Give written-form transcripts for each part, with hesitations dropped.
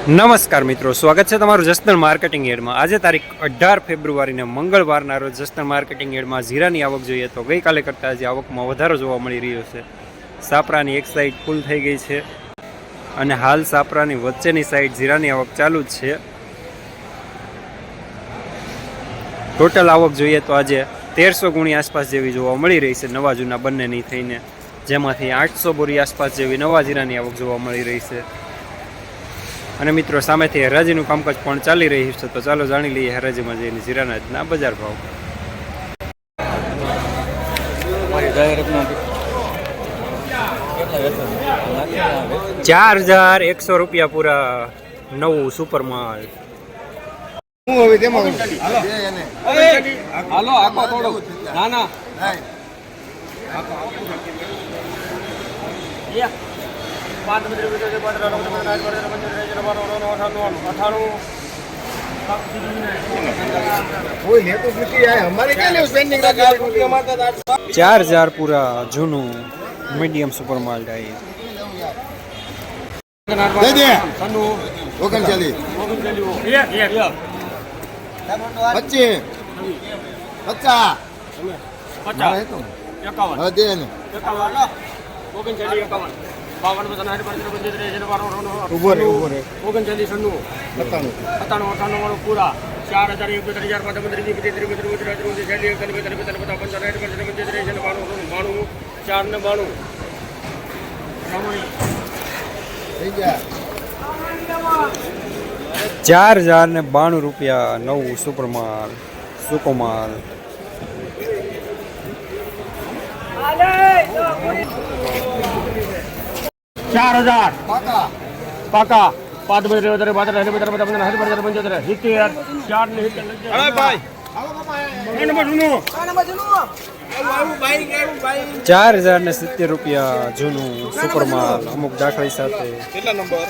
નમસ્કાર મિત્રો, સ્વાગત છે તમારું જસદણ માર્કેટિંગ યાર્ડમાં। આજે તારીખ 18 ફેબ્રુઆરીને મંગળવારના રોજ જસદણ માર્કેટિંગ યાર્ડમાં જીરાની આવક જોઈએ તો ગઈકાલે કરતાં આજે આવકમાં વધારો જોવા મળી રહ્યો છે। સાપરાની એક સાઈડ ફૂલ થઈ ગઈ છે અને હાલ સાપરાની વચ્ચેની સાઈડ જીરાની આવક ચાલુ જ છે। ટોટલ આવક જોઈએ તો આજે 1300 ગુણી આસપાસ જેવી જોવા મળી રહી છે નવા જૂના બંનેની થઈને, જેમાંથી 800 બોરી આસપાસ જેવી નવા જીરાની આવક જોવા મળી રહી છે। અને મિત્રો સામેથી હરાજીનું કામકાજ પણ ચાલી રહ્યું છે, તો ચાલો જાણી લઈએ હરાજીમાં જઈને જીરાના આજના બજાર ભાવ। 4100 રૂપિયા પૂરા નવું સુપર માલ। ચાર હજાર પૂરા જૂનું મીડિયમ સુપર માલ ડાઈ। 4092 રૂપિયા નવું સુપર માલ સૂકો માલ। 4000 પાકા 5 બજે વધારે 4070 રૂપિયા જૂનું સુપર માલ અમુક દાખલી સાથે। કેટલા નંબર?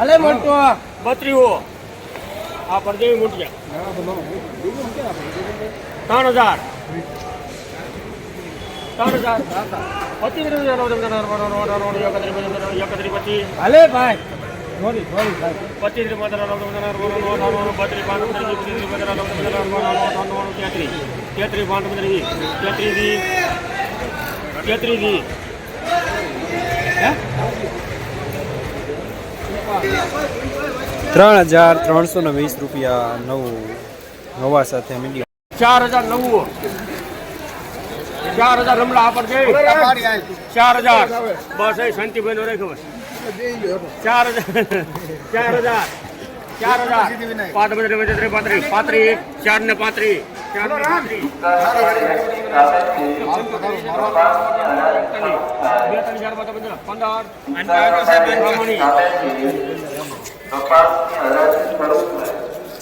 અલે મોટો 32 આ પરદેવી મોટિયા 3000 અલે ભાઈ સોરી ભાઈ 3320 રૂપિયા નવું નવા સાથે મીડિયમ। 4090 4000 રમલા આ પર ગઈ 4000 બસ એ શાંતિભાઈ નો રાખ્યો 4000 પાંચ બજે 35 4 ને 35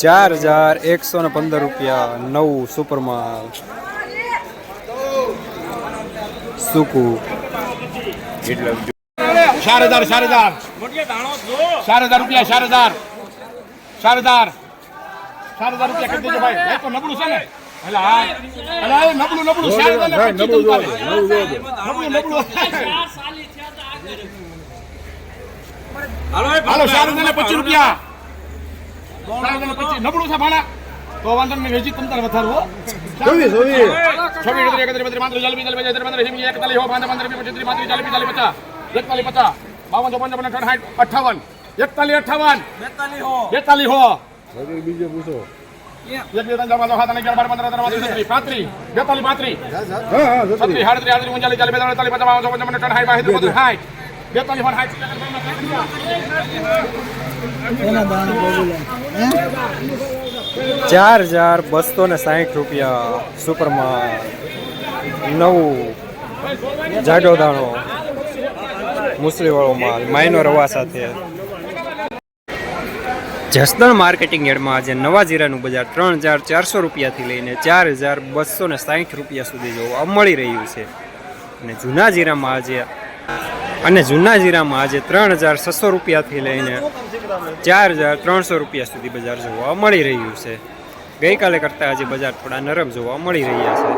4115 રૂપિયા નવું સુપર માલ સૂકું। 4000 રૂપિયા 4000 રૂપિયા કરી દેજો ભાઈ તો નબળું છે ને નબળું 4025 રૂપિયા નબળું છે ભાડા તો વાંધો નહીં વેચી તમ તાર વધારવો 4260 રૂપિયા સુપર માલ નવું જાડો દાણો મુસલી વાળો માલ માઇનો રવા સાથે। જસદણ માર્કેટિંગ યાર્ડમાં આજે નવા જીરાનું બજાર 3400 રૂપિયાથી લઈને 4260 રૂપિયા સુધી જોવા મળી રહ્યું છે અને જૂના જીરામાં આજે 3600 રૂપિયાથી લઈને 4300 રૂપિયા સુધી બજાર જોવા મળી રહ્યું છે। ગઈકાલે કરતાં આજે બજાર થોડા નરમ જોવા મળી રહ્યા છે।